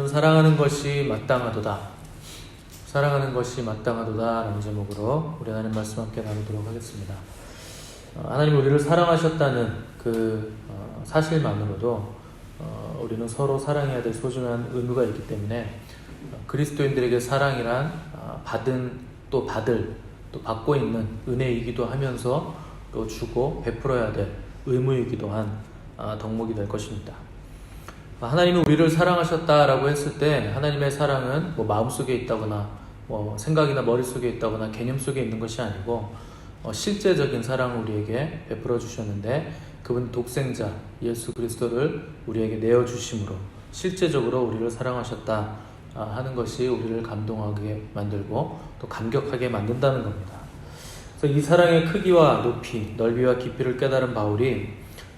사랑하는 것이 마땅하도다. 사랑하는 것이 마땅하도다 라는 제목으로 우리 하나님 말씀 함께 나누도록 하겠습니다. 하나님 우리를 사랑하셨다는 그 사실만으로도 우리는 서로 사랑해야 될 소중한 의무가 있기 때문에 그리스도인들에게 사랑이란 받은 또 받을 또 받고 있는 은혜이기도 하면서 또 주고 베풀어야 될 의무이기도 한 덕목이 될 것입니다. 하나님은 우리를 사랑하셨다라고 했을 때 하나님의 사랑은 마음속에 있다거나 생각이나 머릿속에 있다거나 개념 속에 있는 것이 아니고 실제적인 사랑을 우리에게 베풀어 주셨는데 그분 독생자 예수 그리스도를 우리에게 내어주심으로 실제적으로 우리를 사랑하셨다 하는 것이 우리를 감동하게 만들고 또 감격하게 만든다는 겁니다. 그래서 이 사랑의 크기와 높이, 넓이와 깊이를 깨달은 바울이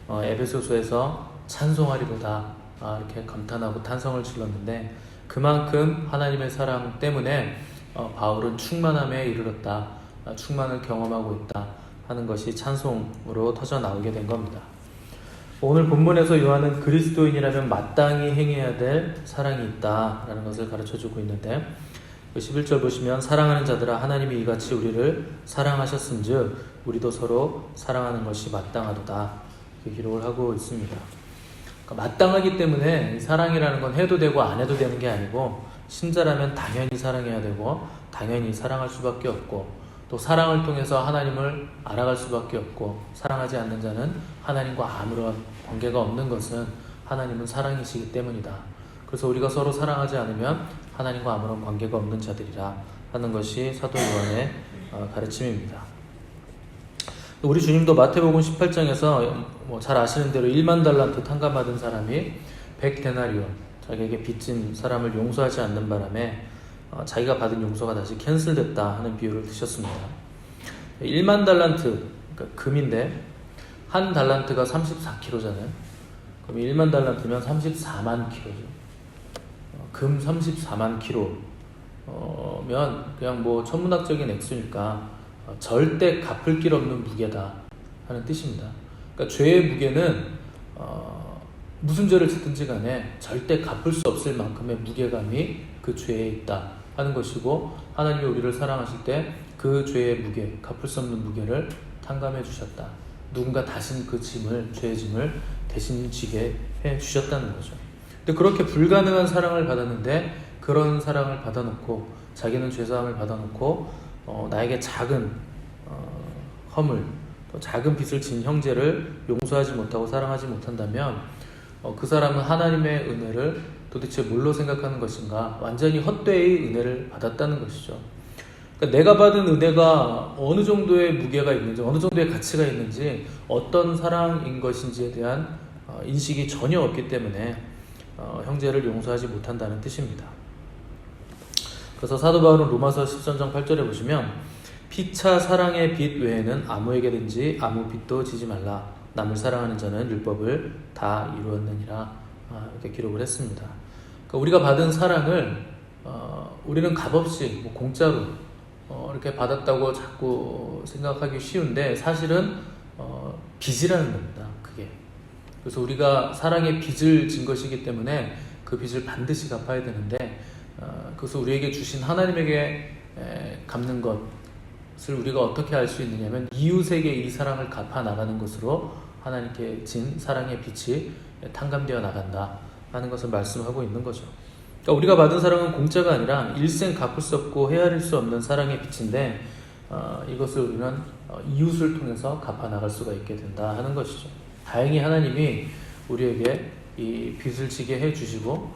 에베소서에서 찬송하리로다 이렇게 감탄하고 탄성을 질렀는데 그만큼 하나님의 사랑 때문에 바울은 충만함에 이르렀다, 충만을 경험하고 있다 하는 것이 찬송으로 터져 나오게 된 겁니다. 오늘 본문에서 요한은 그리스도인이라면 마땅히 행해야 될 사랑이 있다라는 것을 가르쳐주고 있는데 11절 보시면 사랑하는 자들아 하나님이 이같이 우리를 사랑하셨은즉 우리도 서로 사랑하는 것이 마땅하도다 이렇게 기록을 하고 있습니다. 마땅하기 때문에 사랑이라는 건 해도 되고 안 해도 되는 게 아니고 신자라면 당연히 사랑해야 되고 당연히 사랑할 수밖에 없고 또 사랑을 통해서 하나님을 알아갈 수밖에 없고 사랑하지 않는 자는 하나님과 아무런 관계가 없는 것은 하나님은 사랑이시기 때문이다. 그래서 우리가 서로 사랑하지 않으면 하나님과 아무런 관계가 없는 자들이라 하는 것이 사도 요한의 가르침입니다. 우리 주님도 마태복음 18장에서 잘 아시는 대로 1만 달란트 탕감받은 사람이 100데나리온 자기에게 빚진 사람을 용서하지 않는 바람에 자기가 받은 용서가 다시 캔슬됐다 하는 비유를 드셨습니다. 1만 달란트 그러니까 금인데 한 달란트가 34kg잖아요. 그럼 1만 달란트면 34만 kg죠. 금 34만 kg면 그냥 천문학적인 액수니까 절대 갚을 길 없는 무게다 하는 뜻입니다. 그러니까 죄의 무게는 무슨 죄를 짓든지 간에 절대 갚을 수 없을 만큼의 무게감이 그 죄에 있다 하는 것이고 하나님이 우리를 사랑하실 때 그 죄의 무게, 갚을 수 없는 무게를 탕감해 주셨다. 누군가 다신 그 짐을, 죄의 짐을 대신 지게 해 주셨다는 거죠. 근데 그렇게 불가능한 사랑을 받았는데 그런 사랑을 받아놓고 자기는 죄사함을 받아놓고 나에게 작은 허물, 또 작은 빚을 진 형제를 용서하지 못하고 사랑하지 못한다면 그 사람은 하나님의 은혜를 도대체 뭘로 생각하는 것인가? 완전히 헛되이 은혜를 받았다는 것이죠. 그러니까 내가 받은 은혜가 어느 정도의 무게가 있는지, 어느 정도의 가치가 있는지, 어떤 사랑인 것인지에 대한 인식이 전혀 없기 때문에 형제를 용서하지 못한다는 뜻입니다. 그래서 사도 바울은 로마서 13장 8절에 보시면 피차 사랑의 빚 외에는 아무에게든지 아무 빚도 지지 말라. 남을 사랑하는 자는 율법을 다 이루었느니라. 이렇게 기록을 했습니다. 그러니까 우리가 받은 사랑을 우리는 값없이 공짜로 이렇게 받았다고 자꾸 생각하기 쉬운데 사실은 빚이라는 겁니다. 그게. 그래서 우리가 사랑의 빚을 진 것이기 때문에 그 빚을 반드시 갚아야 되는데 그래서 우리에게 주신 하나님에게 갚는 것을 우리가 어떻게 알 수 있느냐면 이웃에게 이 사랑을 갚아 나가는 것으로 하나님께 진 사랑의 빚이 탕감되어 나간다 하는 것을 말씀하고 있는 거죠. 그러니까 우리가 받은 사랑은 공짜가 아니라 일생 갚을 수 없고 헤아릴 수 없는 사랑의 빚인데 이것을 우리는 이웃을 통해서 갚아 나갈 수가 있게 된다 하는 것이죠. 다행히 하나님이 우리에게 이 빚을 지게 해주시고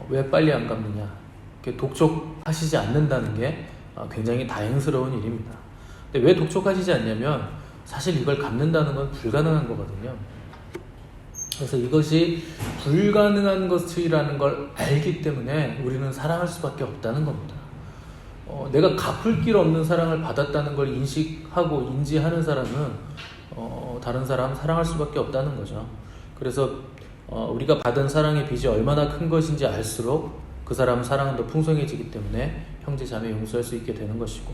왜 빨리 안 갚느냐 이렇게 독촉하시지 않는다는 게 굉장히 다행스러운 일입니다. 근데 왜 독촉하시지 않냐면 사실 이걸 갚는다는 건 불가능한 거거든요. 그래서 이것이 불가능한 것이라는 걸 알기 때문에 우리는 사랑할 수밖에 없다는 겁니다. 내가 갚을 길 없는 사랑을 받았다는 걸 인식하고 인지하는 사람은 다른 사람 사랑할 수밖에 없다는 거죠. 그래서 우리가 받은 사랑의 빚이 얼마나 큰 것인지 알수록 그 사람 사랑은 더 풍성해지기 때문에 형제 자매 용서할 수 있게 되는 것이고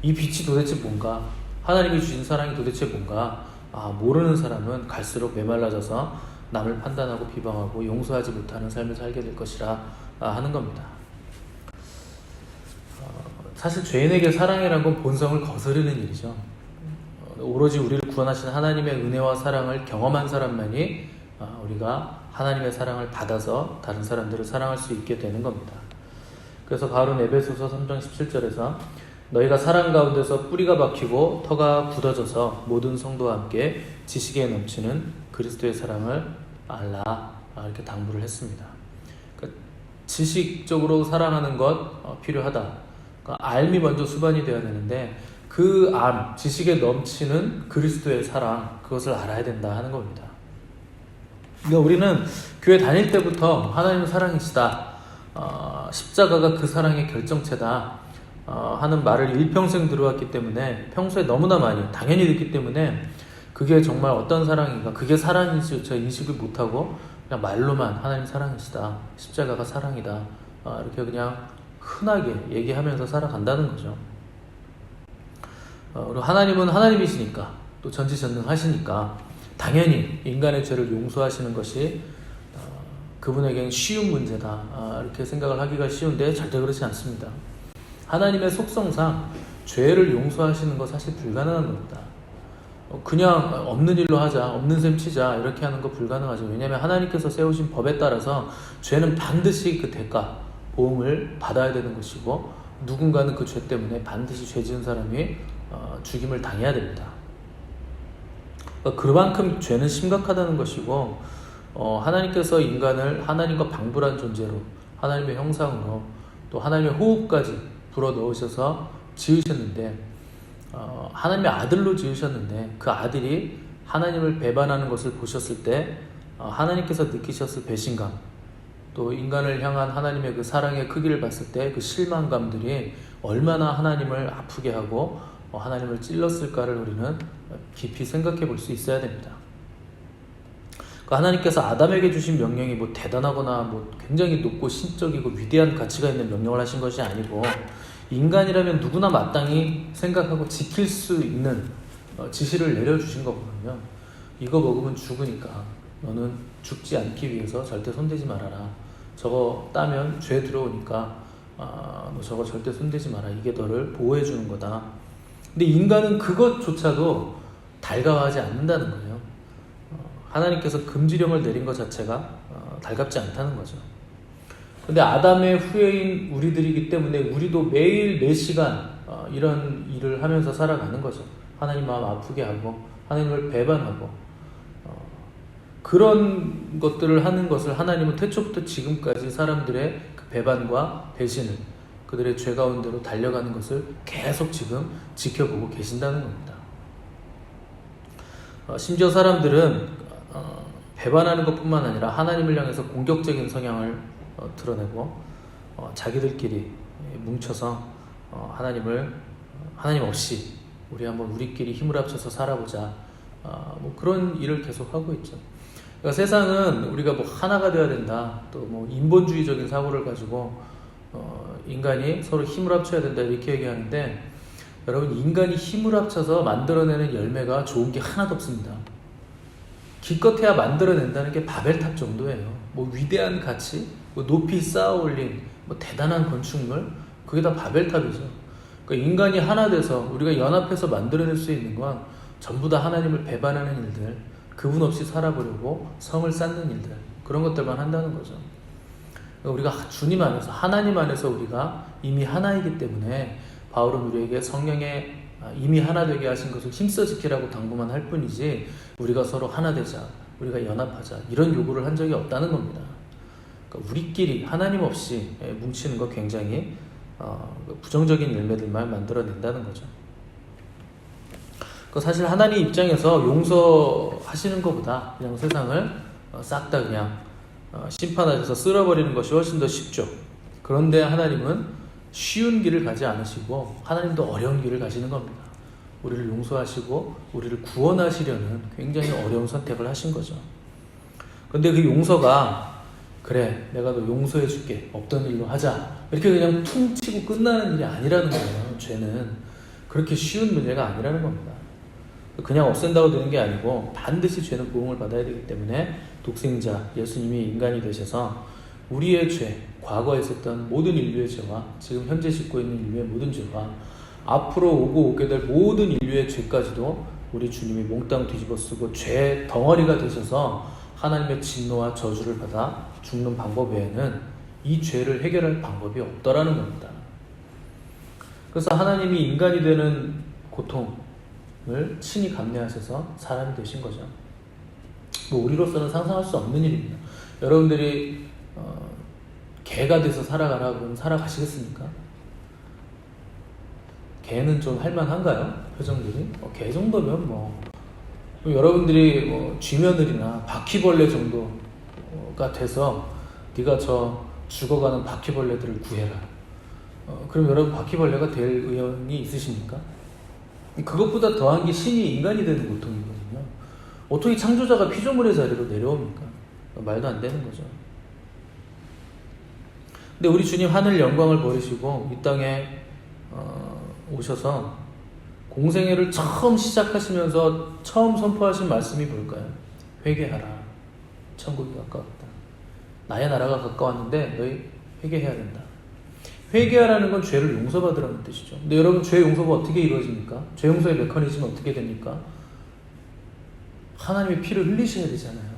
이 빚이 도대체 뭔가 하나님이 주신 사랑이 도대체 뭔가 모르는 사람은 갈수록 메말라져서 남을 판단하고 비방하고 용서하지 못하는 삶을 살게 될 것이라 하는 겁니다. 사실 죄인에게 사랑이란 건 본성을 거스르는 일이죠. 오로지 우리를 구원하신 하나님의 은혜와 사랑을 경험한 사람만이 우리가 하나님의 사랑을 받아서 다른 사람들을 사랑할 수 있게 되는 겁니다. 그래서 바울은 에베소서 3장 17절에서 너희가 사랑 가운데서 뿌리가 박히고 터가 굳어져서 모든 성도와 함께 지식에 넘치는 그리스도의 사랑을 알라, 이렇게 당부를 했습니다. 그러니까 지식적으로 사랑하는 것 필요하다. 그러니까 알미 먼저 수반이 되어야 되는데 그 지식에 넘치는 그리스도의 사랑, 그것을 알아야 된다 하는 겁니다. 그러니까 우리는 교회 다닐 때부터 하나님은 사랑이시다, 십자가가 그 사랑의 결정체다 하는 말을 일평생 들어왔기 때문에 평소에 너무나 많이 당연히 듣기 때문에 그게 정말 어떤 사랑인가, 그게 사랑인지 저 인식을 못하고 그냥 말로만 하나님 사랑이시다, 십자가가 사랑이다, 이렇게 그냥 흔하게 얘기하면서 살아간다는 거죠. 그리고 하나님은 하나님이시니까, 또 전지전능하시니까 당연히 인간의 죄를 용서하시는 것이 그분에게는 쉬운 문제다, 이렇게 생각을 하기가 쉬운데 절대 그렇지 않습니다. 하나님의 속성상 죄를 용서하시는 거 사실 불가능한 겁니다. 그냥 없는 일로 하자, 없는 셈 치자, 이렇게 하는 거 불가능하죠. 왜냐하면 하나님께서 세우신 법에 따라서 죄는 반드시 그 대가, 보응을 받아야 되는 것이고, 누군가는 그 죄 때문에 반드시 죄 지은 사람이 죽임을 당해야 됩니다. 그러니까 그만큼 죄는 심각하다는 것이고, 하나님께서 인간을 하나님과 방불한 존재로, 하나님의 형상으로, 또 하나님의 호흡까지 불어 넣으셔서 지으셨는데, 하나님의 아들로 지으셨는데, 그 아들이 하나님을 배반하는 것을 보셨을 때 하나님께서 느끼셨을 배신감, 또 인간을 향한 하나님의 그 사랑의 크기를 봤을 때 그 실망감들이 얼마나 하나님을 아프게 하고 하나님을 찔렀을까를 우리는 깊이 생각해 볼 수 있어야 됩니다. 하나님께서 아담에게 주신 명령이 뭐 대단하거나 뭐 굉장히 높고 신적이고 위대한 가치가 있는 명령을 하신 것이 아니고, 인간이라면 누구나 마땅히 생각하고 지킬 수 있는 지시를 내려주신 거거든요. 이거 먹으면 죽으니까 너는 죽지 않기 위해서 절대 손대지 말아라. 저거 따면 죄 들어오니까 너 저거 절대 손대지 마라. 이게 너를 보호해 주는 거다. 근데 인간은 그것조차도 달가워하지 않는다는 거예요. 하나님께서 금지령을 내린 것 자체가 달갑지 않다는 거죠. 근데 아담의 후예인 우리들이기 때문에 우리도 매일 매 시간 이런 일을 하면서 살아가는 거죠. 하나님 마음 아프게 하고 하나님을 배반하고 그런 것들을 하는 것을 하나님은 태초부터 지금까지 사람들의 그 배반과 배신을, 그들의 죄 가운데로 달려가는 것을 계속 지금 지켜보고 계신다는 겁니다. 심지어 사람들은 배반하는 것뿐만 아니라 하나님을 향해서 공격적인 성향을 드러내고 자기들끼리 뭉쳐서 하나님 없이 우리 한번 우리끼리 힘을 합쳐서 살아보자, 뭐 그런 일을 계속 하고 있죠. 그러니까 세상은 우리가 뭐 하나가 되어야 된다, 또 뭐 인본주의적인 사고를 가지고 인간이 서로 힘을 합쳐야 된다 이렇게 얘기하는데, 여러분, 인간이 힘을 합쳐서 만들어내는 열매가 좋은 게 하나도 없습니다. 기껏해야 만들어낸다는 게 바벨탑 정도예요. 뭐 위대한 가치, 뭐 높이 쌓아 올린 뭐 대단한 건축물, 그게 다 바벨탑이죠. 그러니까 인간이 하나 돼서 우리가 연합해서 만들어낼 수 있는 건 전부 다 하나님을 배반하는 일들, 그분 없이 살아보려고 성을 쌓는 일들, 그런 것들만 한다는 거죠. 그러니까 우리가 주님 안에서, 하나님 안에서 우리가 이미 하나이기 때문에 바울은 우리에게 성령에 이미 하나 되게 하신 것을 힘써 지키라고 당부만 할 뿐이지, 우리가 서로 하나 되자, 우리가 연합하자, 이런 요구를 한 적이 없다는 겁니다. 그러니까 우리끼리 하나님 없이 뭉치는 거 굉장히 부정적인 열매들만 만들어낸다는 거죠. 사실 하나님 입장에서 용서하시는 것보다 그냥 세상을 싹 다 그냥 심판하셔서 쓸어버리는 것이 훨씬 더 쉽죠. 그런데 하나님은 쉬운 길을 가지 않으시고 하나님도 어려운 길을 가시는 겁니다. 우리를 용서하시고 우리를 구원하시려는 굉장히 어려운 선택을 하신 거죠. 그런데 그 용서가, 그래 내가 너 용서해 줄게, 없던 일로 하자, 이렇게 그냥 퉁 치고 끝나는 일이 아니라는 거예요. 죄는 그렇게 쉬운 문제가 아니라는 겁니다. 그냥 없앤다고 되는 게 아니고 반드시 죄는 보응을 받아야 되기 때문에 독생자 예수님이 인간이 되셔서 우리의 죄, 과거에 있었던 모든 인류의 죄와 지금 현재 싣고 있는 인류의 모든 죄와 앞으로 오게 될 모든 인류의 죄까지도 우리 주님이 몽땅 뒤집어 쓰고 죄 덩어리가 되셔서 하나님의 진노와 저주를 받아 죽는 방법 외에는 이 죄를 해결할 방법이 없더라는 겁니다. 그래서 하나님이 인간이 되는 고통을 친히 감내하셔서 사람이 되신 거죠. 뭐 우리로서는 상상할 수 없는 일입니다. 여러분들이 개가 돼서 살아가라 그러면 살아가시겠습니까? 개는 좀 할만한가요? 표정들이? 개 정도면 뭐 여러분들이 쥐며느리나 바퀴벌레 정도가 돼서 네가 저 죽어가는 바퀴벌레들을 구해라. 그럼 여러분 바퀴벌레가 될 의향이 있으십니까? 그것보다 더한 게 신이 인간이 되는 고통이거든요. 어떻게 창조자가 피조물의 자리로 내려옵니까? 말도 안 되는 거죠. 근데 우리 주님 하늘 영광을 버리시고 이 땅에 오셔서 공생애를 처음 시작하시면서 처음 선포하신 말씀이 뭘까요? 회개하라. 천국이 가까웠다. 나의 나라가 가까웠는데 너희 회개해야 된다. 회개하라는 건 죄를 용서받으라는 뜻이죠. 근데 여러분 죄 용서가 어떻게 이루어집니까? 죄 용서의 메커니즘은 어떻게 됩니까? 하나님의 피를 흘리셔야 되잖아요.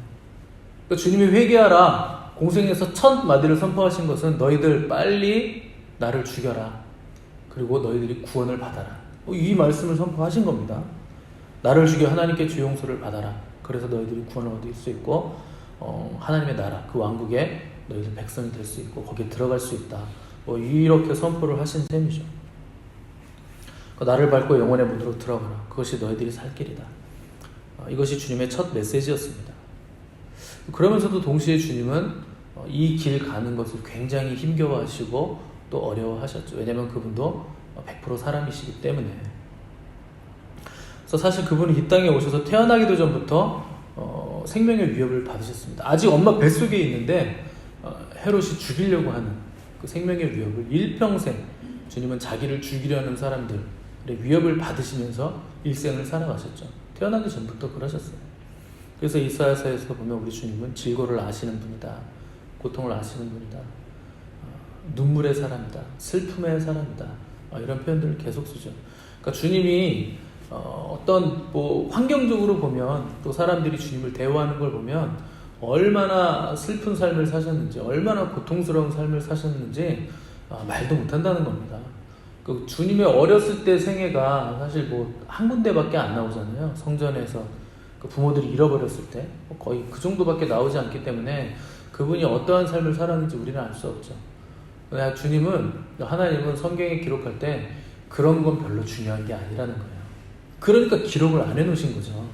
그러니까 주님이 회개하라. 공생에서 첫 마디를 선포하신 것은 너희들 빨리 나를 죽여라. 그리고 너희들이 구원을 받아라. 이 말씀을 선포하신 겁니다. 나를 죽여 하나님께 죄 용서를 받아라. 그래서 너희들이 구원을 얻을 수 있고 하나님의 나라, 그 왕국에 너희들 백성이 될 수 있고 거기에 들어갈 수 있다. 이렇게 선포를 하신 셈이죠. 나를 밟고 영원의 문으로 들어가라. 그것이 너희들이 살 길이다. 이것이 주님의 첫 메시지였습니다. 그러면서도 동시에 주님은 이 길 가는 것을 굉장히 힘겨워하시고 또 어려워하셨죠. 왜냐하면 그분도 100% 사람이시기 때문에. 그래서 사실 그분은 이 땅에 오셔서 태어나기도 전부터 생명의 위협을 받으셨습니다. 아직 엄마 뱃속에 있는데 헤롯이 죽이려고 하는 그 생명의 위협을 일평생 주님은 자기를 죽이려는 사람들의 위협을 받으시면서 일생을 살아가셨죠. 태어나기 전부터 그러셨어요. 그래서 이사야서에서 보면 우리 주님은 질고를 아시는 분이다. 고통을 아시는 분이다. 눈물의 사람이다. 슬픔의 사람이다. 이런 표현들을 계속 쓰죠. 그러니까 주님이 어떤 환경적으로 보면 또 사람들이 주님을 대우하는 걸 보면 얼마나 슬픈 삶을 사셨는지, 얼마나 고통스러운 삶을 사셨는지 말도 못한다는 겁니다. 그 주님의 어렸을 때 생애가 사실 한 군데밖에 안 나오잖아요. 성전에서 그 부모들이 잃어버렸을 때 거의 그 정도밖에 나오지 않기 때문에 그분이 어떠한 삶을 살았는지 우리는 알 수 없죠. 하나님은 성경에 기록할 때 그런 건 별로 중요한 게 아니라는 거예요. 그러니까 기록을 안 해놓으신 거죠.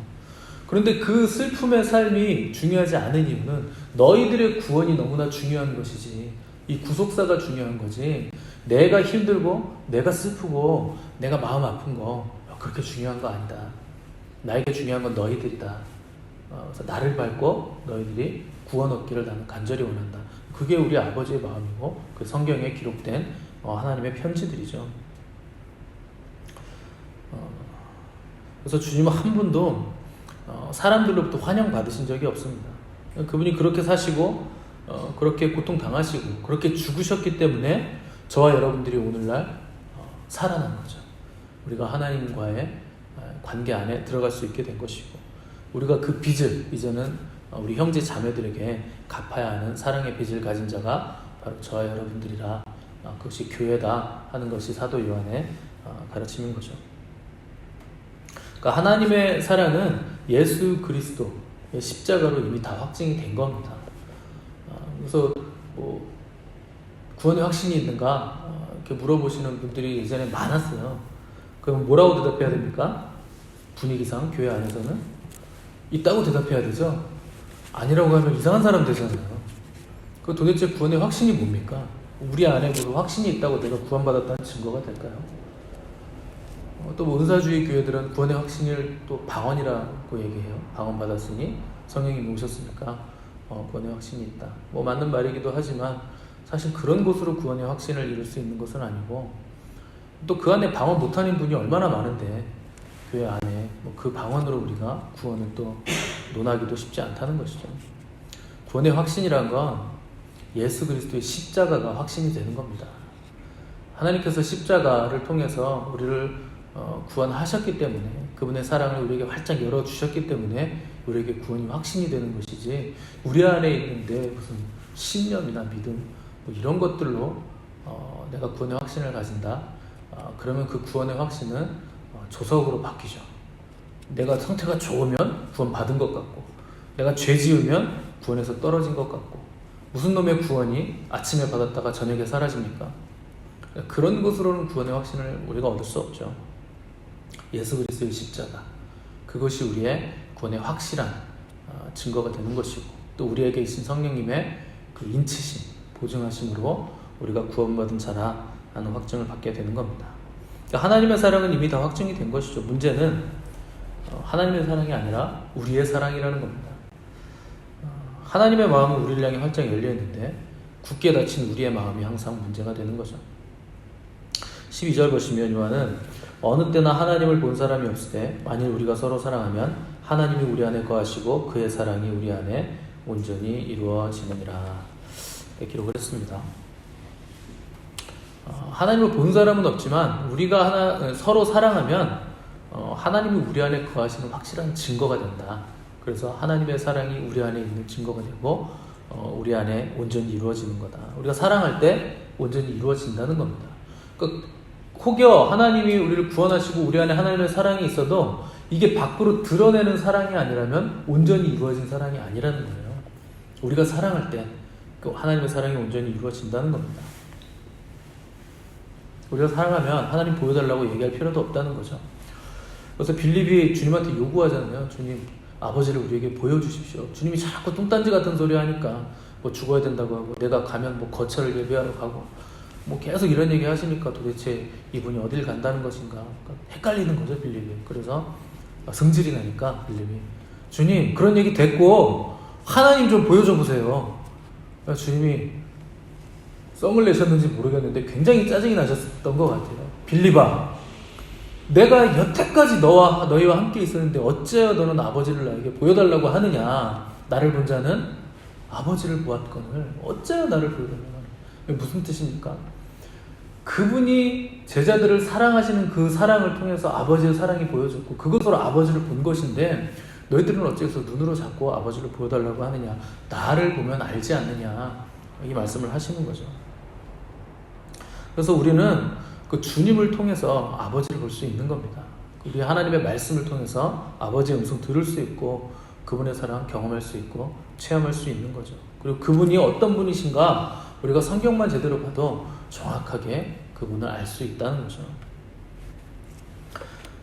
그런데 그 슬픔의 삶이 중요하지 않은 이유는 너희들의 구원이 너무나 중요한 것이지, 이 구속사가 중요한 거지, 내가 힘들고 내가 슬프고 내가 마음 아픈 거 그렇게 중요한 거 아니다. 나에게 중요한 건 너희들이다. 그래서 나를 밟고 너희들이 구원 얻기를 나는 간절히 원한다. 그게 우리 아버지의 마음이고 그 성경에 기록된 하나님의 편지들이죠. 그래서 주님은 한 분도 사람들로부터 환영받으신 적이 없습니다. 그분이 그렇게 사시고 그렇게 고통당하시고 그렇게 죽으셨기 때문에 저와 여러분들이 오늘날 살아난 거죠. 우리가 하나님과의 관계 안에 들어갈 수 있게 된 것이고, 우리가 그 빚을 이제는 우리 형제 자매들에게 갚아야 하는 사랑의 빚을 가진 자가 바로 저와 여러분들이라, 그것이 교회다 하는 것이 사도 요한의 가르침인 거죠. 그러니까 하나님의 사랑은 예수 그리스도의 십자가로 이미 다 확증이 된 겁니다. 그래서 구원의 확신이 있는가 이렇게 물어보시는 분들이 예전에 많았어요. 그럼 뭐라고 대답해야 됩니까? 분위기상 교회 안에서는 있다고 대답해야 되죠. 아니라고 하면 이상한 사람 되잖아요. 그 도대체 구원의 확신이 뭡니까? 우리 안에 확신이 있다고 내가 구원받았다는 증거가 될까요? 또 은사주의 교회들은 구원의 확신을 또 방언이라고 얘기해요. 방언 받았으니 성령님이 오셨으니까 구원의 확신이 있다. 맞는 말이기도 하지만 사실 그런 곳으로 구원의 확신을 이룰 수 있는 것은 아니고, 또 그 안에 방언 못하는 분이 얼마나 많은데 교회 안에 그 방언으로 우리가 구원을 또 논하기도 쉽지 않다는 것이죠. 구원의 확신이란 건 예수 그리스도의 십자가가 확신이 되는 겁니다. 하나님께서 십자가를 통해서 우리를 구원하셨기 때문에, 그분의 사랑을 우리에게 활짝 열어주셨기 때문에 우리에게 구원이 확신이 되는 것이지, 우리 안에 있는데 무슨 신념이나 믿음 뭐 이런 것들로 내가 구원의 확신을 가진다, 그러면 그 구원의 확신은 조석으로 바뀌죠. 내가 상태가 좋으면 구원 받은 것 같고, 내가 죄 지으면 구원에서 떨어진 것 같고, 무슨 놈의 구원이 아침에 받았다가 저녁에 사라집니까? 그런 것으로는 구원의 확신을 우리가 얻을 수 없죠. 예수 그리스도의 십자가, 그것이 우리의 구원의 확실한 증거가 되는 것이고, 또 우리에게 있는 성령님의 그 인치심, 보증하심으로 우리가 구원받은 자라 하는 확증을 받게 되는 겁니다. 그러니까 하나님의 사랑은 이미 다 확증이 된 것이죠. 문제는 하나님의 사랑이 아니라 우리의 사랑이라는 겁니다. 하나님의 마음은 우리를 향해 활짝 열려있는데 굳게 닫힌 우리의 마음이 항상 문제가 되는 거죠. 12절 보시면 요한은 어느 때나 하나님을 본 사람이 없을 때 만일 우리가 서로 사랑하면 하나님이 우리 안에 거하시고 그의 사랑이 우리 안에 온전히 이루어지느니라, 이렇게 기록을 했습니다. 하나님을 본 사람은 없지만 우리가 서로 사랑하면 하나님이 우리 안에 거하시는 확실한 증거가 된다. 그래서 하나님의 사랑이 우리 안에 있는 증거가 되고 우리 안에 온전히 이루어지는 거다. 우리가 사랑할 때 온전히 이루어진다는 겁니다. 그러니까 혹여 하나님이 우리를 구원하시고 우리 안에 하나님의 사랑이 있어도 이게 밖으로 드러내는 사랑이 아니라면 온전히 이루어진 사랑이 아니라는 거예요. 우리가 사랑할 때 하나님의 사랑이 온전히 이루어진다는 겁니다. 우리가 사랑하면 하나님 보여달라고 얘기할 필요도 없다는 거죠. 그래서 빌립이 주님한테 요구하잖아요. 주님, 아버지를 우리에게 보여주십시오. 주님이 자꾸 뚱딴지 같은 소리 하니까 뭐 죽어야 된다고 하고, 내가 가면 뭐 거처를 예비하러 가고, 뭐 계속 이런 얘기 하시니까 도대체 이분이 어딜 간다는 것인가, 그러니까 헷갈리는 거죠, 빌립이. 그래서 성질이 나니까 빌립이, 주님, 그런 얘기 됐고 하나님 좀 보여줘 보세요. 주님이 썸을 내셨는지 모르겠는데 굉장히 짜증이 나셨던 것 같아요. 빌립아, 내가 여태까지 너희와 함께 있었는데 어째여 너는 아버지를 나에게 보여달라고 하느냐. 나를 본 자는 아버지를 보았거늘 어째여 나를 보여달라고 하느냐. 무슨 뜻입니까? 그분이 제자들을 사랑하시는 그 사랑을 통해서 아버지의 사랑이 보여졌고 그것으로 아버지를 본 것인데, 너희들은 어째서 눈으로 자꾸 아버지를 보여달라고 하느냐. 나를 보면 알지 않느냐. 이 말씀을 하시는 거죠. 그래서 우리는 그 주님을 통해서 아버지를 볼 수 있는 겁니다. 우리 하나님의 말씀을 통해서 아버지의 음성 들을 수 있고 그분의 사랑 경험할 수 있고 체험할 수 있는 거죠. 그리고 그분이 어떤 분이신가 우리가 성경만 제대로 봐도 정확하게 그분을 알 수 있다는 거죠.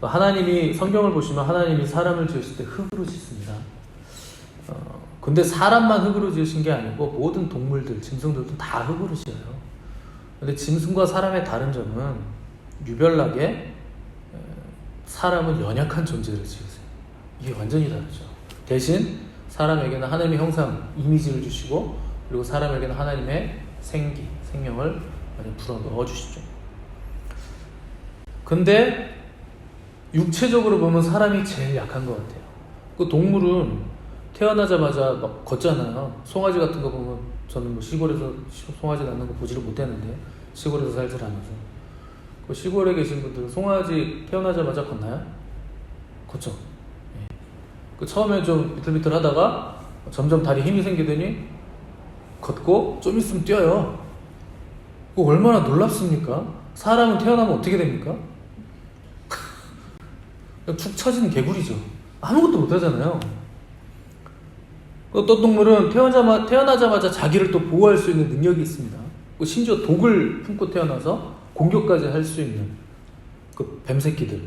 하나님이, 성경을 보시면 하나님이 사람을 지으실 때 흙으로 짓습니다. 근데 사람만 흙으로 지으신 게 아니고 모든 동물들, 짐승들도 다 흙으로 지어요. 근데 짐승과 사람의 다른 점은 유별나게 사람은 연약한 존재를 지으세요. 이게 완전히 다르죠. 대신 사람에게는 하나님의 형상, 이미지를 주시고, 그리고 사람에게는 하나님의 생명을 많이 불어 넣어주시죠. 근데 육체적으로 보면 사람이 제일 약한 것 같아요. 그 동물은 태어나자마자 막 걷잖아요. 송아지 같은 거 보면, 저는 뭐 시골에서 송아지 낳는 거 보지를 못했는데, 시골에서 살질 않아서. 그 시골에 계신 분들은 송아지 태어나자마자 걷나요? 걷죠. 예. 그 처음에 좀 비틀비틀 하다가 점점 다리 힘이 생기더니 걷고 좀 있으면 뛰어요. 그거 얼마나 놀랍습니까? 사람은 태어나면 어떻게 됩니까? 축 처진 개구리죠. 아무것도 못하잖아요. 어떤 동물은 태어나자마자 자기를 또 보호할 수 있는 능력이 있습니다. 심지어 독을 품고 태어나서 공격까지 할 수 있는 그 뱀새끼들.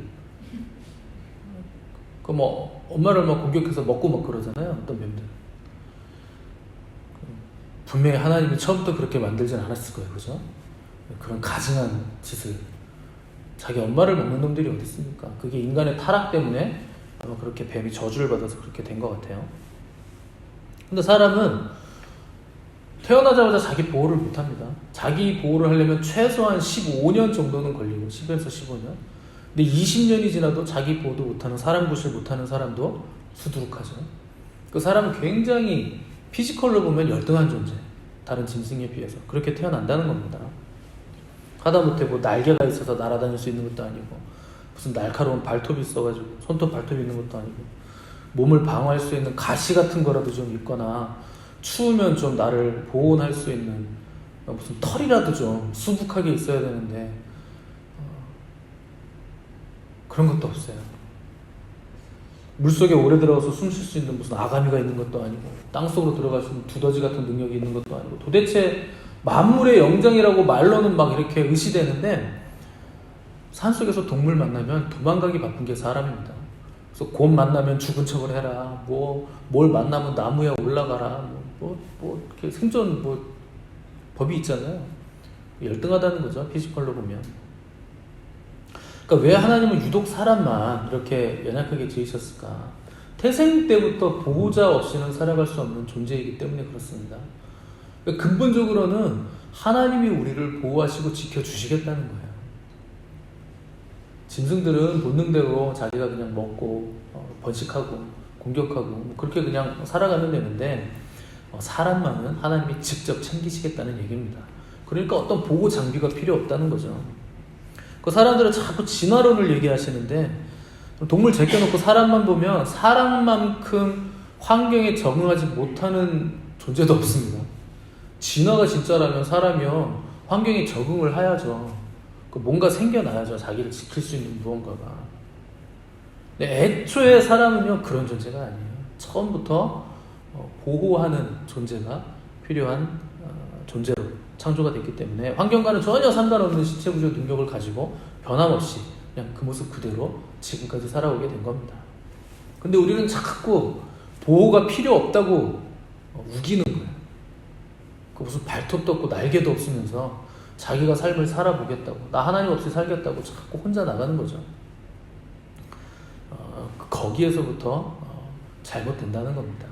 그 뭐 엄마를 막 공격해서 먹고 막 그러잖아요. 어떤 뱀들. 분명히 하나님이 처음부터 그렇게 만들진 않았을 거예요, 그죠? 그런 가증한 짓을. 자기 엄마를 먹는 놈들이 어디 있습니까? 그게 인간의 타락 때문에 아마 그렇게 뱀이 저주를 받아서 그렇게 된 것 같아요. 근데 사람은 태어나자마자 자기 보호를 못합니다. 자기 보호를 하려면 최소한 15년 정도는 걸리고, 10에서 15년. 근데 20년이 지나도 자기 보호도 못하는, 사람 구실 못하는 사람도 수두룩하죠. 그 사람은 굉장히 피지컬로 보면 열등한 존재. 다른 짐승에 비해서 그렇게 태어난다는 겁니다. 하다못해 뭐 날개가 있어서 날아다닐 수 있는 것도 아니고 무슨 날카로운 발톱이 있어가지고 손톱 발톱이 있는 것도 아니고 몸을 방어할 수 있는 가시 같은 거라도 좀 있거나 추우면 좀 나를 보온할 수 있는 무슨 털이라도 좀 수북하게 있어야 되는데 그런 것도 없어요. 물속에 오래 들어가서 숨 쉴 수 있는 무슨 아가미가 있는 것도 아니고 땅속으로 들어갈 수 있는 두더지 같은 능력이 있는 것도 아니고 도대체 만물의 영장이라고 말로는 막 이렇게 의시되는데 산속에서 동물 만나면 도망가기 바쁜 게 사람입니다. 그래서 곰 만나면 죽은 척을 해라. 뭘 만나면 나무에 올라가라. 이렇게 생존 법이 있잖아요. 열등하다는 거죠. 피지컬로 보면. 그러니까 왜 하나님은 유독 사람만 이렇게 연약하게 지으셨을까? 태생 때부터 보호자 없이는 살아갈 수 없는 존재이기 때문에 그렇습니다. 그러니까 근본적으로는 하나님이 우리를 보호하시고 지켜주시겠다는 거예요. 짐승들은 본능대로 자기가 그냥 먹고 번식하고 공격하고 그렇게 그냥 살아가면 되는데 사람만은 하나님이 직접 챙기시겠다는 얘기입니다. 그러니까 어떤 보호 장비가 필요 없다는 거죠. 그 사람들은 자꾸 진화론을 얘기하시는데 동물 제껴놓고 사람만 보면 사람만큼 환경에 적응하지 못하는 존재도 없습니다. 진화가 진짜라면 사람이요 환경에 적응을 해야죠. 뭔가 생겨나야죠. 자기를 지킬 수 있는 무언가가. 근데 애초에 사람은요 그런 존재가 아니에요. 처음부터 보호하는 존재가 필요한 존재로 창조가 됐기 때문에 환경과는 전혀 상관없는 신체구조 능력을 가지고 변함없이 그냥 그 모습 그대로 지금까지 살아오게 된 겁니다. 근데 우리는 자꾸 보호가 필요 없다고 우기는 거예요. 그 무슨 발톱도 없고 날개도 없으면서 자기가 삶을 살아보겠다고 나 하나님 없이 살겠다고 자꾸 혼자 나가는 거죠. 거기에서부터 잘못된다는 겁니다.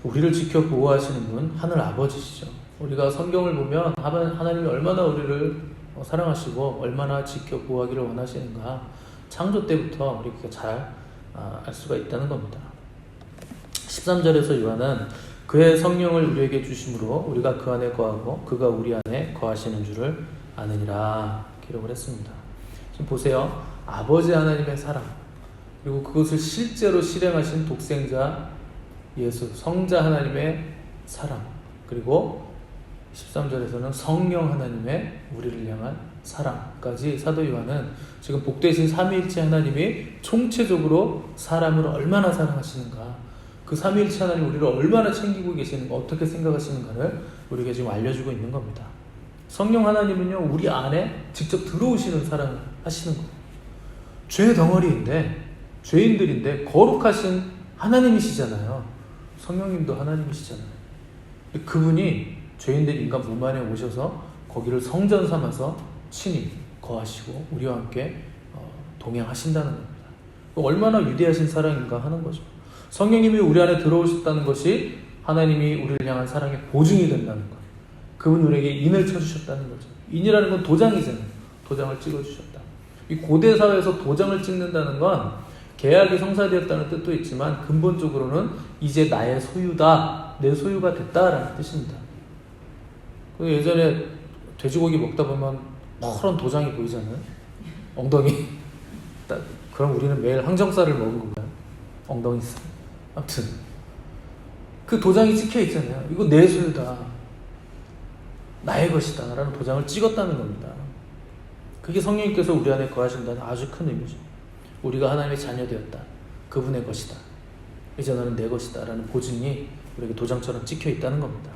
우리를 지켜 보호하시는 분 하늘 아버지시죠. 우리가 성경을 보면 하나님이 얼마나 우리를 사랑하시고 얼마나 지켜 보호하기를 원하시는가 창조 때부터 우리가 잘 알 수가 있다는 겁니다. 13절에서 요한은 그의 성령을 우리에게 주심으로 우리가 그 안에 거하고 그가 우리 안에 거하시는 줄을 아느니라 기록을 했습니다. 지금 보세요. 아버지 하나님의 사랑 그리고 그것을 실제로 실행하신 독생자 예수 성자 하나님의 사랑 그리고 13절에서는 성령 하나님의 우리를 향한 사랑까지 사도 요한은 지금 복되신 삼위일체 하나님이 총체적으로 사람을 얼마나 사랑하시는가 그 삼위일체 하나님 우리를 얼마나 챙기고 계시는가 어떻게 생각하시는가를 우리에게 지금 알려주고 있는 겁니다. 성령 하나님은요 우리 안에 직접 들어오시는 사랑을 하시는 거예요. 죄 덩어리인데 죄인들인데 거룩하신 하나님이시잖아요. 성령님도 하나님이시잖아요. 그분이 죄인된 인간 몸 안에 오셔서 거기를 성전 삼아서 친히 거하시고 우리와 함께 동행하신다는 겁니다. 얼마나 위대하신 사랑인가 하는 거죠. 성령님이 우리 안에 들어오셨다는 것이 하나님이 우리를 향한 사랑의 보증이 된다는 것. 그분이 우리에게 인을 쳐주셨다는 거죠. 인이라는 건 도장이잖아요. 도장을 찍어주셨다. 이 고대 사회에서 도장을 찍는다는 건 계약이 성사되었다는 뜻도 있지만 근본적으로는 이제 나의 소유다, 내 소유가 됐다라는 뜻입니다. 예전에 돼지고기 먹다 보면 퍼런 도장이 보이잖아요. 엉덩이. 그럼 우리는 매일 항정살을 먹은 건가요? 엉덩이 살. 아무튼 그 도장이 찍혀 있잖아요. 이거 내 소유다, 나의 것이다 라는 도장을 찍었다는 겁니다. 그게 성령님께서 우리 안에 거하신다는 아주 큰 의미죠. 우리가 하나님의 자녀 되었다, 그분의 것이다, 이제 너는 내 것이다 라는 보증이 우리에게 도장처럼 찍혀 있다는 겁니다.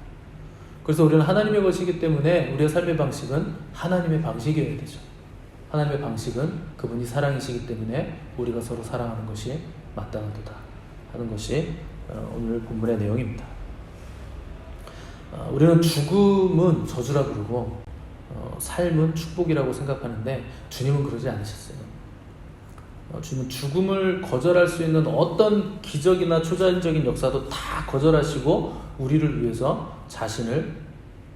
그래서 우리는 하나님의 것이기 때문에 우리의 삶의 방식은 하나님의 방식이어야 되죠. 하나님의 방식은 그분이 사랑이시기 때문에 우리가 서로 사랑하는 것이 마땅하도다 하는 것이 오늘 본문의 내용입니다. 우리는 죽음은 저주라 부르고 삶은 축복이라고 생각하는데 주님은 그러지 않으셨어요. 주님은 죽음을 거절할 수 있는 어떤 기적이나 초자연적인 역사도 다 거절하시고 우리를 위해서 자신을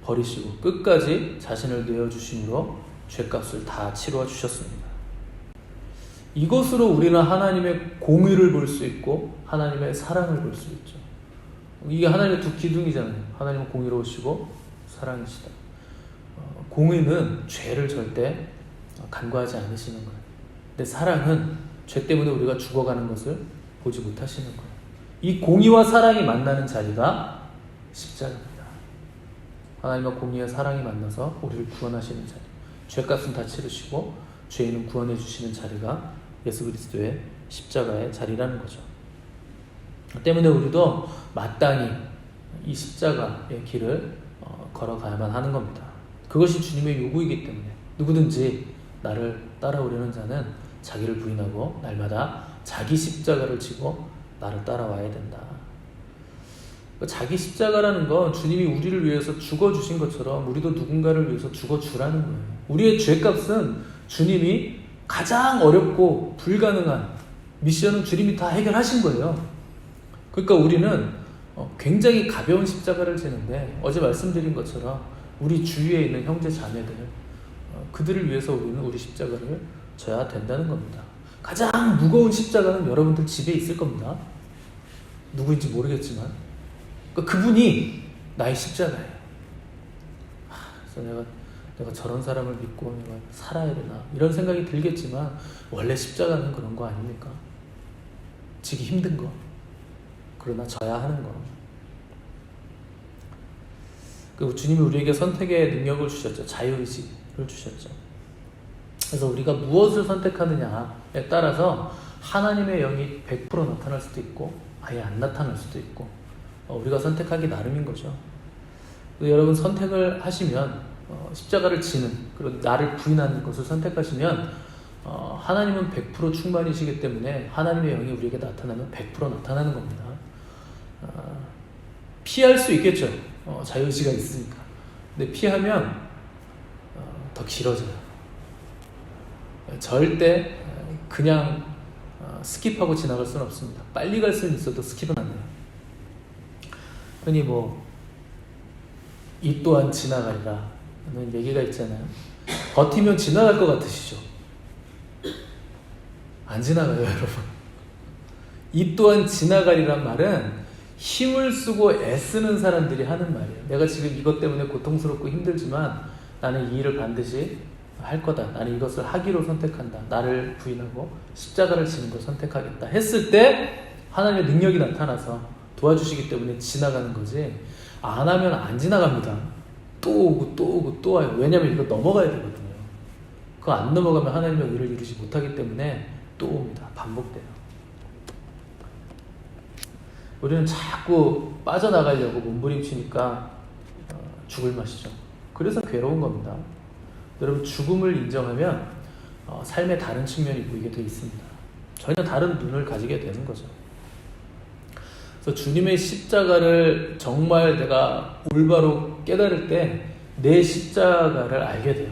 버리시고 끝까지 자신을 내어주심으로 죄값을 다 치루어 주셨습니다. 이것으로 우리는 하나님의 공의를 볼 수 있고 하나님의 사랑을 볼 수 있죠. 이게 하나님의 두 기둥이잖아요. 하나님은 공의로우시고 사랑이시다. 공의는 죄를 절대 간과하지 않으시는 거예요. 근데 사랑은 죄 때문에 우리가 죽어가는 것을 보지 못하시는 거예요. 이 공의와 사랑이 만나는 자리가 십자가입니다. 하나님과 공의와 사랑이 만나서 우리를 구원하시는 자리, 죄값은 다 치르시고 죄인은 구원해 주시는 자리가 예수 그리스도의 십자가의 자리라는 거죠. 때문에 우리도 마땅히 이 십자가의 길을 걸어가야만 하는 겁니다. 그것이 주님의 요구이기 때문에 누구든지 나를 따라오려는 자는 자기를 부인하고 날마다 자기 십자가를 지고 나를 따라와야 된다. 자기 십자가라는 건 주님이 우리를 위해서 죽어주신 것처럼 우리도 누군가를 위해서 죽어주라는 거예요. 우리의 죄값은 주님이 가장 어렵고 불가능한 미션은 주님이 다 해결하신 거예요. 그러니까 우리는 굉장히 가벼운 십자가를 지는데 어제 말씀드린 것처럼 우리 주위에 있는 형제 자매들 그들을 위해서 우리는 우리 십자가를 져야 된다는 겁니다. 가장 무거운 십자가는 여러분들 집에 있을 겁니다. 누구인지 모르겠지만 그러니까 그분이 나의 십자가예요. 그래서 내가 저런 사람을 믿고 내가 살아야 되나 이런 생각이 들겠지만 원래 십자가는 그런 거 아닙니까? 지기 힘든 거 그러나 져야 하는 거. 그리고 주님이 우리에게 선택의 능력을 주셨죠. 자유의지를 주셨죠. 그래서 우리가 무엇을 선택하느냐에 따라서 하나님의 영이 100% 나타날 수도 있고 아예 안 나타날 수도 있고 우리가 선택하기 나름인 거죠. 여러분 선택을 하시면 십자가를 지는 그리고 나를 부인하는 것을 선택하시면 하나님은 100% 충만이시기 때문에 하나님의 영이 우리에게 나타나면 100% 나타나는 겁니다. 피할 수 있겠죠. 자유의지가 있으니까. 근데 피하면 더 길어져요. 절대 그냥 스킵하고 지나갈 수는 없습니다. 빨리 갈 수는 있어도 스킵은 안 돼요. 흔히 이 또한 지나가리라 하는 얘기가 있잖아요. 버티면 지나갈 것 같으시죠? 안 지나가요, 여러분. 이 또한 지나가리란 말은 힘을 쓰고 애쓰는 사람들이 하는 말이에요. 내가 지금 이것 때문에 고통스럽고 힘들지만 나는 이 일을 반드시 할 거다. 나는 이것을 하기로 선택한다. 나를 부인하고 십자가를 지는 걸 선택하겠다 했을 때 하나님의 능력이 나타나서 도와주시기 때문에 지나가는 거지 안 하면 안 지나갑니다. 또 오고 또 오고 또 와요. 왜냐하면 이거 넘어가야 되거든요. 그거 안 넘어가면 하나님의 의를 이루지 못하기 때문에 또 옵니다. 반복돼요. 우리는 자꾸 빠져나가려고 몸부림치니까 죽을 맛이죠. 그래서 괴로운 겁니다. 여러분 죽음을 인정하면 삶의 다른 측면이 보이게 되어 있습니다. 전혀 다른 눈을 가지게 되는 거죠. 그래서 주님의 십자가를 정말 내가 올바로 깨달을 때 내 십자가를 알게 돼요.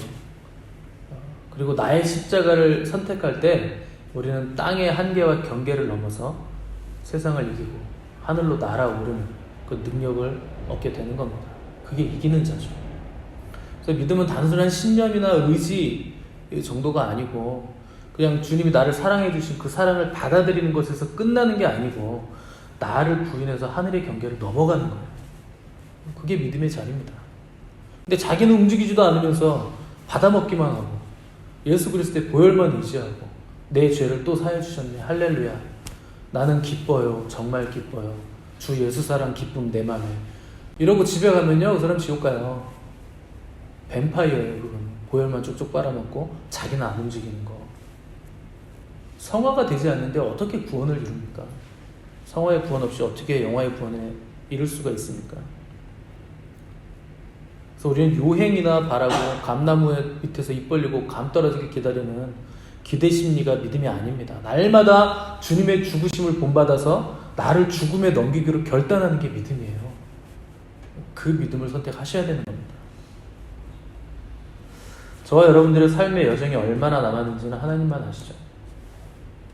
그리고 나의 십자가를 선택할 때 우리는 땅의 한계와 경계를 넘어서 세상을 이기고 하늘로 날아오르는 그 능력을 얻게 되는 겁니다. 그게 이기는 자죠. 그래서 믿음은 단순한 신념이나 의지 정도가 아니고 그냥 주님이 나를 사랑해 주신 그 사랑을 받아들이는 것에서 끝나는 게 아니고 나를 부인해서 하늘의 경계를 넘어가는 거예요. 그게 믿음의 자리입니다. 근데 자기는 움직이지도 않으면서 받아먹기만 하고 예수 그리스도의 보혈만 의지하고 내 죄를 또 사해 주셨네. 할렐루야. 나는 기뻐요. 정말 기뻐요. 주 예수 사랑 기쁨 내 맘에. 이러고 집에 가면요. 그 사람 지옥 가요. 뱀파이어예요. 그건. 보혈만 쪽쪽 빨아먹고 자기는 안 움직이는 거. 성화가 되지 않는데 어떻게 구원을 이룹니까? 성화의 구원 없이 어떻게 영화의 구원에 이룰 수가 있습니까? 그래서 우리는 요행이나 바라고 감나무 밑에서 입 벌리고 감 떨어지게 기다리는 기대 심리가 믿음이 아닙니다. 날마다 주님의 죽으심을 본받아서 나를 죽음에 넘기기로 결단하는 게 믿음이에요. 그 믿음을 선택하셔야 되는 겁니다. 저와 여러분들의 삶의 여정이 얼마나 남았는지는 하나님만 아시죠.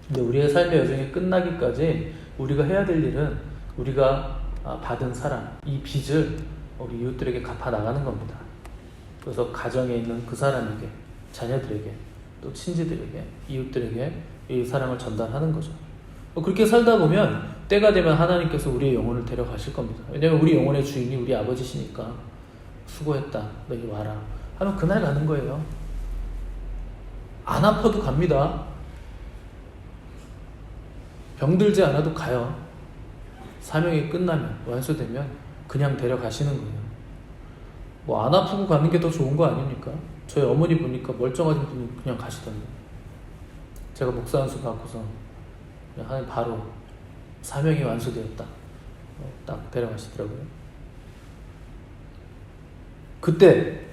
근데 우리의 삶의 여정이 끝나기까지 우리가 해야 될 일은 우리가 받은 사랑, 이 빚을 우리 이웃들에게 갚아 나가는 겁니다. 그래서 가정에 있는 그 사람에게, 자녀들에게, 또 친지들에게, 이웃들에게 이 사랑을 전달하는 거죠. 그렇게 살다 보면 때가 되면 하나님께서 우리의 영혼을 데려가실 겁니다. 왜냐하면 우리 영혼의 주인이 우리 아버지시니까 수고했다, 너희 와라 하면 그날 가는 거예요. 안 아파도 갑니다. 병들지 않아도 가요. 사명이 끝나면, 완수되면 그냥 데려가시는 거예요. 뭐 안 아프고 가는 게 더 좋은 거 아닙니까? 저희 어머니 보니까 멀쩡하신 분이 그냥 가시던데, 제가 목사 안수 받고서 그냥 하나님 바로 사명이 완수되었다 딱 데려가시더라고요. 그때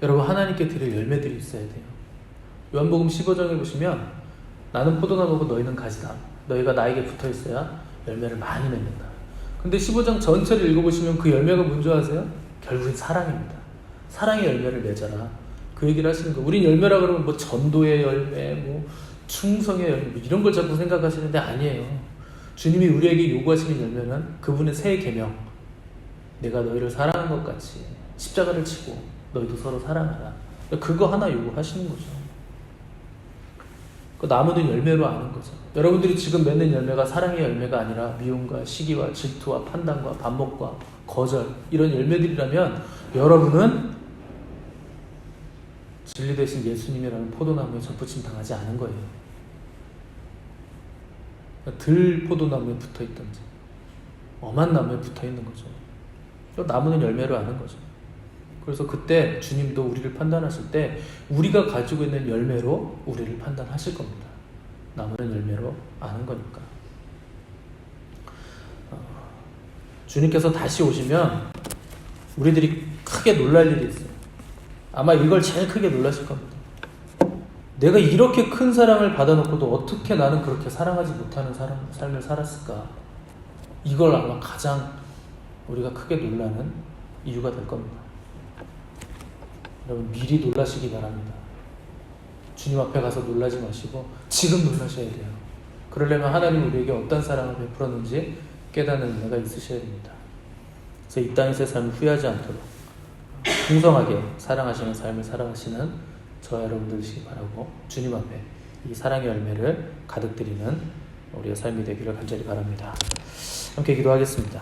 여러분 하나님께 드릴 열매들이 있어야 돼요. 요한복음 15장에 보시면 나는 포도나무고 너희는 가지다. 너희가 나에게 붙어 있어야 열매를 많이 맺는다. 근데 15장 전체를 읽어보시면 그 열매가 뭔지 아세요? 결국엔 사랑입니다. 사랑의 열매를 맺어라. 그 얘기를 하시는 거예요. 우린 열매라 그러면 뭐 전도의 열매, 뭐 충성의 열매, 뭐 이런 걸 자꾸 생각하시는데 아니에요. 주님이 우리에게 요구하시는 열매는 그분의 새 계명, 내가 너희를 사랑한 것 같이 십자가를 치고 너희도 서로 사랑하라. 그거 하나 요구하시는 거죠. 그 나무는 열매로 아는 거죠. 여러분들이 지금 맺는 열매가 사랑의 열매가 아니라 미움과 시기와 질투와 판단과 반목과 거절, 이런 열매들이라면 여러분은 진리 되신 예수님이라는 포도나무에 접붙임 당하지 않은 거예요. 들 포도나무에 붙어 있던지 엄한 나무에 붙어 있는 거죠. 나무는 열매로 아는 거죠. 그래서 그때 주님도 우리를 판단하실 때 우리가 가지고 있는 열매로 우리를 판단하실 겁니다. 나무는 열매로 아는 거니까. 주님께서 다시 오시면 우리들이 크게 놀랄 일이 있어요. 아마 이걸 제일 크게 놀라실 겁니다. 내가 이렇게 큰 사랑을 받아놓고도 어떻게 나는 그렇게 사랑하지 못하는 삶을 살았을까? 이걸 아마 가장 우리가 크게 놀라는 이유가 될 겁니다. 여러분 미리 놀라시기 바랍니다. 주님 앞에 가서 놀라지 마시고 지금 놀라셔야 돼요. 그러려면 하나님 우리에게 어떤 사랑을 베풀었는지 깨닫는 은혜가 있으셔야 됩니다. 그래서 이 땅에서의 삶을 후회하지 않도록 풍성하게 사랑하시는 삶을 살아가시는 저와 여러분들 되시기 바라고, 주님 앞에 이 사랑의 열매를 가득 드리는 우리의 삶이 되기를 간절히 바랍니다. 함께 기도하겠습니다.